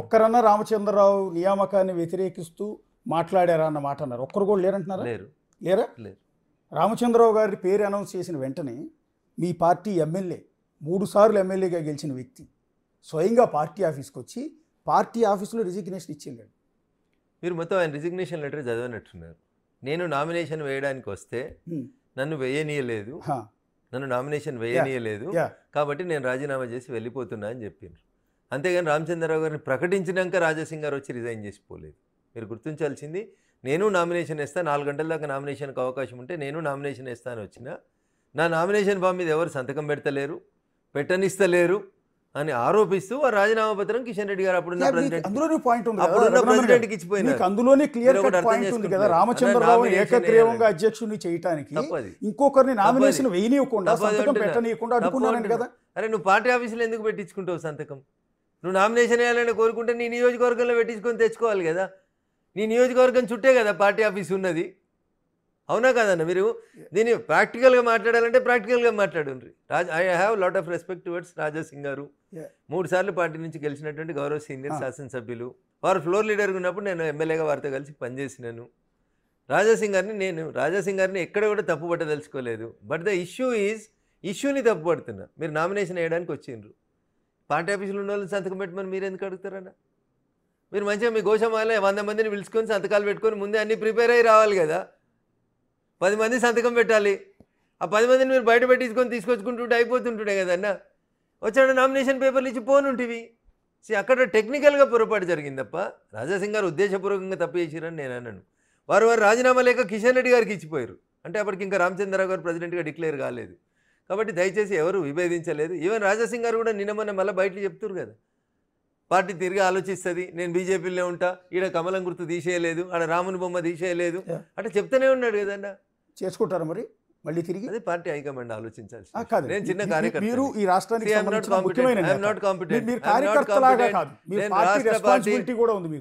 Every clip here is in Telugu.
ఒక్కరన్నా రామచంద్రరావు నియామకాన్ని వ్యతిరేకిస్తూ మాట్లాడారా అన్న మాట అన్నారు. ఒక్కరు కూడా లేరంటున్నారా? లేరా? రామచంద్రరావు గారి పేరు అనౌన్స్ చేసిన వెంటనే మీ పార్టీ ఎమ్మెల్యే 3 సార్లు ఎమ్మెల్యేగా గెలిచిన వ్యక్తి స్వయంగా పార్టీ ఆఫీస్కి వచ్చి పార్టీ ఆఫీసులో రిజిగ్నేషన్ ఇచ్చిందండి. మీరు మొత్తం ఆయన రిజిగ్నేషన్ లెటర్ చదవనట్టున్నారు. నేను నామినేషన్ వేయడానికి వస్తే నన్ను వేయనీయలేదు, నన్ను నామినేషన్ వేయనీయలేదు, కాబట్టి నేను రాజీనామా చేసి వెళ్ళిపోతున్నా అని చెప్పిండ్రు. అంతేగాని రామచంద్రరావు గారిని ప్రకటించినాక రాజాసింగ్ గారు వచ్చి రిజైన్ చేసిపోలేదు. మీరు గుర్తించాల్సింది, నేను నామినేషన్ వేస్తా, 4 గంటల దాకా నామినేషన్కి అవకాశం ఉంటే నేను నామినేషన్ వేస్తాను వచ్చిన నా నామినేషన్ ఫామ్ మీద ఎవరు సంతకం పెడతలేరు, పెట్టనిస్తలేరు అని ఆరోపిస్తూ ఆ రాజీనామా పత్రం కిషన్ రెడ్డి గారు అప్పుడున్న ప్రెసిడెంట్కి ఇచ్చిపోయినారు. అందులోనే క్లియర్ కట్ పాయింట్ ఉంది కదా, రామచంద్రరావు ఏకగ్రీవంగా అధ్యక్షుడిని చేయడానికి ఇంకొకరిని నామినేషన్ వేయనీయకుండా సంతకం పెట్టనీయకుండా అడ్డుకున్నాను కదా. అరే నువ్వు పార్టీ ఆఫీసులో ఎందుకు పెట్టించుకుంటావు సంతకం? నువ్వు నామినేషన్ వేయాలని కోరుకుంటే నీ నియోజకవర్గంలో పెట్టించుకొని తెచ్చుకోవాలి కదా. నీ నియోజకవర్గం చుట్టే కదా పార్టీ ఆఫీస్ ఉన్నది, అవునా కదన్న? మీరు దీన్ని ప్రాక్టికల్గా మాట్లాడాలంటే ప్రాక్టికల్గా మాట్లాడండి. I have lot of respect towards Raja Singh garu. 3 సార్లు పార్టీ నుంచి గెలిచినటువంటి గౌరవ సీనియర్ శాసనసభ్యులు. వారు ఫ్లోర్ లీడర్గా ఉన్నప్పుడు నేను ఎమ్మెల్యేగా వారితో కలిసి పనిచేసినాను. రాజాసింగ్ గారిని ఎక్కడ కూడా తప్పు పట్టదలుచుకోలేదు. బట్ ద ఇష్యూ ఈజ్, ఇష్యూని తప్పు పడుతున్నా. మీరు నామినేషన్ వేయడానికి వచ్చిండ్రు, పార్టీ ఆఫీసులో ఉన్న వాళ్ళని సంతకం పెట్టమని మీరు ఎందుకు అడుగుతారన్న? మీరు మంచిగా మీ గోషమాలే 100 మందిని పిలుచుకొని సంతకాలు పెట్టుకొని ముందే అన్నీ ప్రిపేర్ అయ్యి రావాలి కదా. 10 మంది సంతకం పెట్టాలి. ఆ 10 మందిని మీరు బయట పెట్టించుకొని తీసుకొచ్చుకుంటుంటే అయిపోతుంటుండే కదన్న. వచ్చాడు నామినేషన్ పేపర్లు ఇచ్చి పోనుంటివి. అక్కడ టెక్నికల్గా పొరపాటు జరిగింది తప్ప రాజాసింగ్ గారు ఉద్దేశపూర్వకంగా తప్పు చేసిరని నేను అన్నాను. వారు రాజీనామా లేక కిషన్ రెడ్డి గారికి ఇచ్చిపోయారు. అంటే అప్పటికి ఇంకా రామచంద్రరావు గారు ప్రెసిడెంట్గా డిక్లేర్ కాలేదు. కాబట్టి దయచేసి ఎవరు విభేదించలేదు. ఈవెన్ రాజాసింగ్ గారు కూడా నిన్న మొన్న మళ్ళీ బయట చెప్తున్నారు కదా, పార్టీ తిరిగి ఆలోచిస్తుంది, నేను బీజేపీలో ఉంటా, ఈడ కమలం గుర్తు తీసేయలేదు, ఆడ రాముని బొమ్మ తీసేయలేదు అంటే చెప్తూనే ఉన్నాడు కదన్న. చేసుకుంటారు మరి మళ్ళీ తిరిగి. అదే పార్టీ హైకమాండ్ ఆలోచించాల్సి. నేను చిన్న కార్యకర్త, మీరు ఈ రాష్ట్రానికి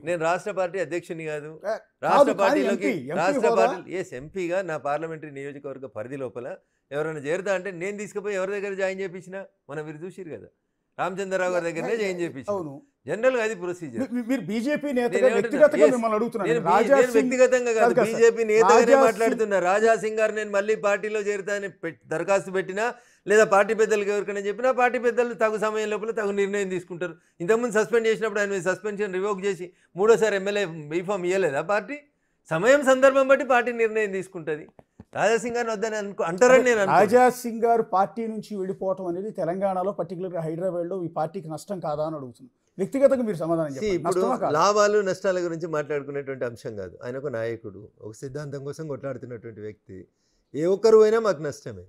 నేను రాష్ట్ర పార్టీ అధ్యక్షుని కాదు, రాష్ట్ర పార్టీలోకి ఎంపీగా నా పార్లమెంటరీ నియోజకవర్గ పరిధి లోపల ఎవరైనా చేరుతా అంటే నేను తీసుకుపోయి ఎవరి దగ్గర జాయిన్ చేయించినా మనం మీరు చూసిరు కదా, రామచంద్రరావు గారి దగ్గరనే జాయిన్ చేయించాను. జనరల్ గా అది ప్రొసీజర్. మీరు బీజేపీ నేతగా వ్యక్తిగతంగా మిమ్మల్ని అడుగుతున్నాను. వ్యక్తిగతంగా కాదు, బీజేపీ నేతగానే మాట్లాడుతున్నా. రాజాసింగ్ గారు నేను మళ్ళీ పార్టీలో చేరుతానని దరఖాస్తు పెట్టినా లేదా పార్టీ పెద్దలకు ఎవరికైనా చెప్పినా పార్టీ పెద్దలు తగు సమయం లోపల తగు నిర్ణయం తీసుకుంటారు. ఇంతకుముందు సస్పెండ్ చేసినప్పుడు ఆయన సస్పెన్షన్ రివోక్ చేసి 3వ ఎమ్మెల్యే బీఫామ్ ఇవ్వలేదా పార్టీ? సమయం సందర్భం బట్టి పార్టీ నిర్ణయం తీసుకుంటుంది. రాజాసింగ్ గారిని వద్దని అంటారని నేను. రాజాసింగ్ గారు పార్టీ నుంచి వెళ్ళిపోవటం అనేది తెలంగాణలో పర్టికులర్గా హైదరాబాద్లో ఈ పార్టీకి నష్టం కాదా అని అడుగుతున్నాను. వ్యక్తిగతంగా మీరు సమాధానం చెప్పండి. ఇప్పుడు లాభాలు నష్టాల గురించి మాట్లాడుకునేటువంటి అంశం కాదు. ఆయన ఒక నాయకుడు, ఒక సిద్ధాంతం కోసం కొట్లాడుతున్నటువంటి వ్యక్తి. ఏ ఒక్కరు అయినా మాకు నష్టమే.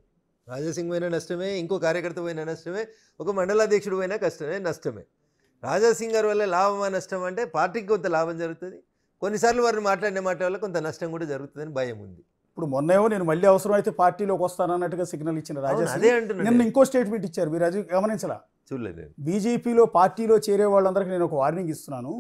రాజాసింగ్ అయినా నష్టమే, ఇంకో కార్యకర్త అయినా నష్టమే, ఒక మండలాధ్యక్షుడు అయినా కష్టమే, నష్టమే. రాజాసింగ్ గారి వల్ల లాభమా నష్టం అంటే పార్టీకి కొంత లాభం జరుగుతుంది, కొన్నిసార్లు వారిని మాట్లాడిన మాట వల్ల కొంత నష్టం కూడా జరుగుతుందని భయం ఉంది. ఇప్పుడు మొన్నేమో నేను మళ్ళీ అవసరం అయితే పార్టీలోకి వస్తానన్నట్టుగా సిగ్నల్ ఇచ్చిన రాజాసింగ్ నిన్న ఇంకో స్టేట్మెంట్ ఇచ్చారు. మీరు అది గమనించలా? చూడలేదు. బీజేపీలో పార్టీలో చేరే వాళ్ళందరికీ నేను ఒక వార్నింగ్ ఇస్తున్నాను.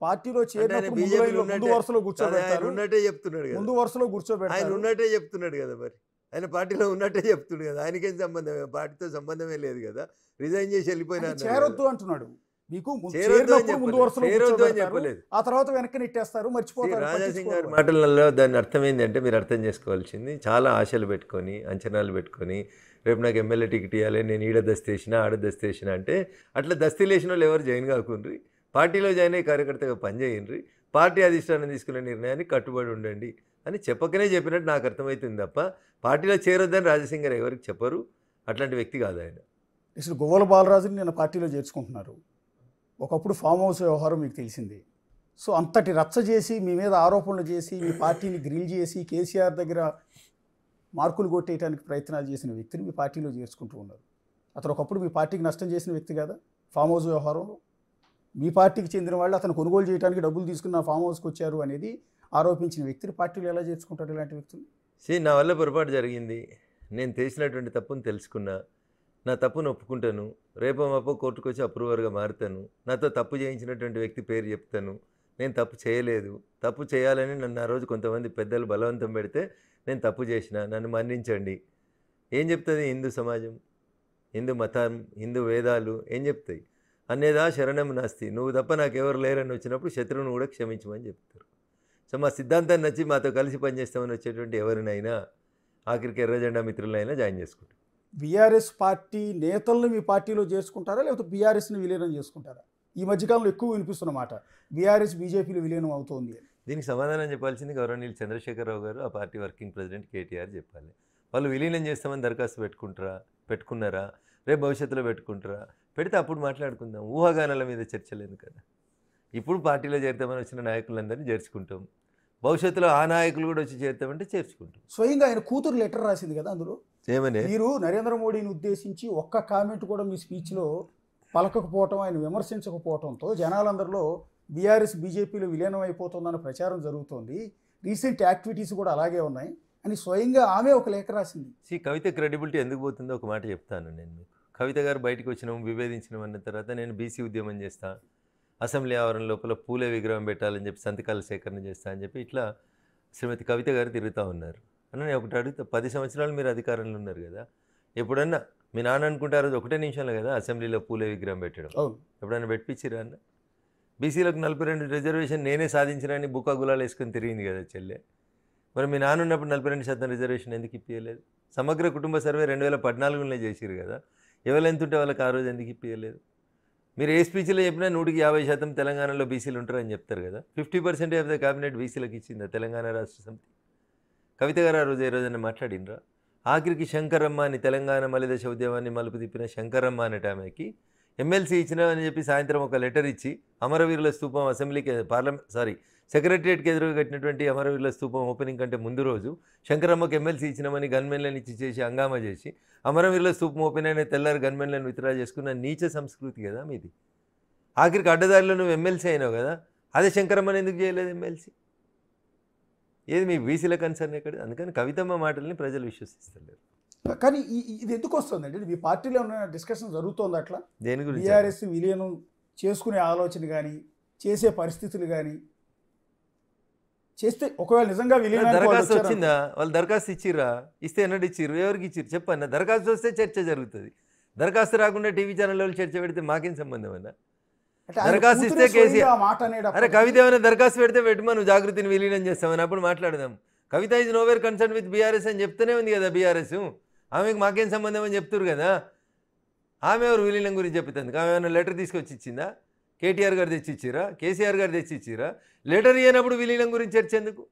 పార్టీలో చేరినప్పుడు ముందు వరుసలో కూర్చోబెడతారు, ఉన్నట్టే చెప్తున్నాడు కదా, ముందు వరుసలో కూర్చోబెడతారు. ఆయన ఉన్నట్టే చెప్తున్నాడు కదా, మరి ఆయన పార్టీలో ఉన్నట్టే చెప్తున్నాడు కదా, ఆయనకేం సంబంధమే, పార్టీతో సంబంధమే లేదు కదా, రిజైన్ చేసి వెళ్ళిపోయినా చేరొద్దు అంటున్నాడు. మీకు చెప్పలేదు, ఆ తర్వాత వెనక్కి నెట్టేస్తారు, మర్చిపోతారు. రాజాసింగ్ గారి మాటలలో దాని అర్థం ఏంటంటే మీరు అర్థం చేసుకోవాల్సింది, చాలా ఆశలు పెట్టుకొని అంచనాలు పెట్టుకొని రేపు నాకు ఎమ్మెల్యే టికెట్ ఇవ్వాలి, నేను ఈడ దస్తీ వేసినా ఆడ దస్తీ వేసినా అంటే అట్లా దస్తీలు వేసిన వాళ్ళు ఎవరు జాయిన్ కాకుండ్రి, పార్టీలో జాయిన్ అయ్యి కార్యకర్తగా పనిచేయండి, పార్టీ అధిష్టానం తీసుకునే నిర్ణయానికి కట్టుబడి ఉండండి అని చెప్పకనే చెప్పినట్టు నాకు అర్థమవుతుంది తప్ప పార్టీలో చేరొద్దని రాజాసింగ్ గారు ఎవరికి చెప్పరు. అట్లాంటి వ్యక్తి కాదు ఆయన. అసలు గువ్వల బాలరాజుని నేను పార్టీలో చేర్చుకుంటున్నారు. ఒకప్పుడు ఫామ్ హౌస్ వ్యవహారం మీకు తెలిసింది. సో అంతటి రచ్చ చేసి మీ మీద ఆరోపణలు చేసి మీ పార్టీని గ్రిల్ చేసి కేసీఆర్ దగ్గర మార్కులు కొట్టేయడానికి ప్రయత్నాలు చేసిన వ్యక్తిని మీ పార్టీలో చేర్చుకుంటూ ఉన్నారు. అతను ఒకప్పుడు మీ పార్టీకి నష్టం చేసిన వ్యక్తి కదా. ఫామ్ హౌస్ వ్యవహారంలో మీ పార్టీకి చెందిన వాళ్ళు అతను కొనుగోలు చేయడానికి డబ్బులు తీసుకున్న ఫామ్ హౌస్కి వచ్చారు అనేది ఆరోపించిన వ్యక్తిని పార్టీలో ఎలా చేర్చుకుంటారు ఇలాంటి వ్యక్తులు? నా వల్ల పొరపాటు జరిగింది, నేను చేసినటువంటి తప్పును తెలుసుకున్నా, నా తప్పును ఒప్పుకుంటాను, రేపో మాపో కోర్టుకు వచ్చి అప్రూవర్గా మారుతాను, నాతో తప్పు చేయించినటువంటి వ్యక్తి పేరు చెప్తాను, నేను తప్పు చేయలేదు, తప్పు చేయాలని నన్ను ఆ రోజు కొంతమంది పెద్దలు బలవంతం పెడితే నేను తప్పు చేసిన, నన్ను మన్నించండి. ఏం చెప్తుంది హిందూ సమాజం, హిందూ మతం, హిందూ వేదాలు ఏం చెప్తాయి? అన్యదా శరణం నాస్తి, నువ్వు తప్ప నాకెవరు లేరని వచ్చినప్పుడు శత్రువును కూడా క్షమించమని చెప్తారు. సో మా సిద్ధాంతాన్ని నచ్చి మాతో కలిసి పనిచేస్తామని వచ్చేటువంటి ఎవరినైనా ఆఖరికి ఎర్రజెండా మిత్రులైనా జాయిన్ చేసుకుంటారు. బీఆర్ఎస్ పార్టీ నేతలను మీ పార్టీలో చేసుకుంటారా, లేకపోతే బీఆర్ఎస్ని విలీనం చేసుకుంటారా? ఈ మధ్యకాలంలో ఎక్కువ వినిపిస్తున్నమాట బీఆర్ఎస్ బీజేపీలో విలీనం అవుతోంది అని. దీనికి సమాధానం చెప్పాల్సింది గౌరవనీయులు చంద్రశేఖరరావు గారు, ఆ పార్టీ వర్కింగ్ ప్రెసిడెంట్ కేటీఆర్ చెప్పాలి. వాళ్ళు విలీనం చేస్తామని దరఖాస్తు పెట్టుకున్నారా, రేపు భవిష్యత్తులో పెట్టుకుంటారా? పెడితే అప్పుడు మాట్లాడుకుందాం. ఊహాగానాల మీద చర్చలేదు కదా. ఇప్పుడు పార్టీలో చేరుతామని వచ్చిన నాయకులందరినీ చేర్చుకుంటాం. భవిష్యత్తులో ఆ నాయకులు కూడా వచ్చి చేరుతామంటే చేర్చుకుంటాం. స్వయంగా ఆయన కూతురు లెటర్ రాసింది కదా అందులో. ఏమని? మీరు నరేంద్ర మోడీని ఉద్దేశించి ఒక్క కామెంట్ కూడా మీ స్పీచ్లో పలకకపోవటం, ఆయన విమర్శించకపోవడంతో జనాలందరిలో బీఆర్ఎస్ బీజేపీలో విలీనం అయిపోతుందన్న ప్రచారం జరుగుతోంది, రీసెంట్ యాక్టివిటీస్ కూడా అలాగే ఉన్నాయి అని స్వయంగా ఆమె ఒక లేఖ రాసింది. కవిత క్రెడిబిలిటీ ఎందుకు పోతుందో ఒక మాట చెప్తాను నేను మీకు. కవిత గారు బయటకు వచ్చినాము, విభేదించినాం అన్న తర్వాత నేను బీసీ ఉద్యమం చేస్తా, అసెంబ్లీ ఆవరణ లోపల పూలే విగ్రహం పెట్టాలని చెప్పి సంతకాల సేకరణ చేస్తా అని చెప్పి ఇట్లా శ్రీమతి కవిత గారు తిరుగుతూ ఉన్నారు. అన్న నేను ఒకటి అడుగుతా, 10 సంవత్సరాలు మీరు అధికారంలో ఉన్నారు కదా, ఎప్పుడన్నా మీ నాన్న అనుకుంటారు అది ఒకటే నిమిషంలో కదా అసెంబ్లీలో పూలే విగ్రహం పెట్టడం, ఎప్పుడన్నా పెట్టించిరా అన్న? బీసీలకు 42 రిజర్వేషన్ నేనే సాధించినని బుక్కా గులాలు వేసుకొని తిరిగింది కదా చెల్లె. మరి మీ నాన్న ఉన్నప్పుడు 42% రిజర్వేషన్ ఎందుకు ఇప్పించలేదు? సమగ్ర కుటుంబ సర్వే 2014లో చేసిరు కదా, ఎవరు ఎంత ఉంటే వాళ్ళకి ఆ రోజు ఎందుకు ఇప్పించలేదు? మీరు ఏ స్పీచ్లో చెప్పినా 150% తెలంగాణలో బీసీలు ఉంటారని చెప్తారు కదా. 50% ఆఫ్ ద క్యాబినెట్ బీసీలకు ఇచ్చిందా తెలంగాణ రాష్ట్ర సమితి? కవిత గారు ఆ రోజు ఏ రోజైనా మాట్లాడినరా? ఆఖరికి శంకరమ్మ అని తెలంగాణ మలిదశ ఉద్యమాన్ని మలుపు తిప్పిన శంకరమ్మ అనేట ఆమెకి ఎమ్మెల్సీ ఇచ్చినా అని చెప్పి సాయంత్రం ఒక లెటర్ ఇచ్చి అమరవీరుల స్తూపం అసెంబ్లీకి సెక్రటరియట్కి ఎదురుగా కట్టినటువంటి అమరవీరుల స్తూపం ఓపెనింగ్ కంటే ముందు రోజు శంకరమ్మకి ఎమ్మెల్సీ ఇచ్చినామని గన్మెన్లను ఇచ్చి చేసి హంగామా చేసి అమరవీరుల స్తూపం ఓపెన్ అయిన తెల్లారి గన్మెన్లను విత్డ్రా చేసుకున్న నీచ సంస్కృతి కదా మీది. ఆఖరికి అడ్డదారిలో నువ్వు ఎమ్మెల్సీ అయినావు కదా, అదే శంకరమ్మని ఎందుకు చేయలేదు ఎమ్మెల్సీ? ఏది మీ బీసీల కన్సర్న్ ఎక్కడ? అందుకని కవితమ్మ మాటల్ని ప్రజలు విశ్వసిస్తలేరు. కానీ ఇది ఎందుకు వస్తుందండి? మీ పార్టీలో ఉన్న డిస్కషన్ జరుగుతోంది అట్లా? దేని గురించి? బీఆర్ఎస్ విలీనం చేసుకునే ఆలోచన కానీ చేసే పరిస్థితులు కానీ చేస్తే ఒకవేళ నిజంగా విలీనం దరఖాస్తు వచ్చిందా? వాళ్ళు దరఖాస్తు ఇచ్చిర్రా? ఇస్తే ఎన్నడూ ఇచ్చిర్రు? ఎవరికి ఇచ్చిర్రు చెప్పన్న? దరఖాస్తు వస్తే చర్చ జరుగుతుంది. దరఖాస్తు రాకుండా టీవీ ఛానల్లో చర్చ పెడితే మాకేం సంబంధం అన్న? దరఖాస్తు ఇస్తే కేసీఆర్ అరే కవిత ఏమైనా దరఖాస్తు పెడితే పెట్టుమా, నువ్వు జాగృతిని విలీనం చేస్తామని అప్పుడు మాట్లాడదాం. Kavitha is nowhere concern with BRS అని చెప్తూనే ఉంది కదా బీఆర్ఎస్. ఆమెకు మాకేం సంబంధం అని చెప్తున్నారు కదా. ఆమె ఎవరు విలీనం గురించి చెప్తుంది? ఆమె ఏమైనా లెటర్ తీసుకొచ్చి ఇచ్చిందా? కేటీఆర్ గారు తెచ్చి ఇచ్చిరా? కేసీఆర్ గారు తెచ్చి ఇచ్చిరా? లెటర్ ఇవ్వనప్పుడు విలీనం గురించి చర్చ ఎందుకు?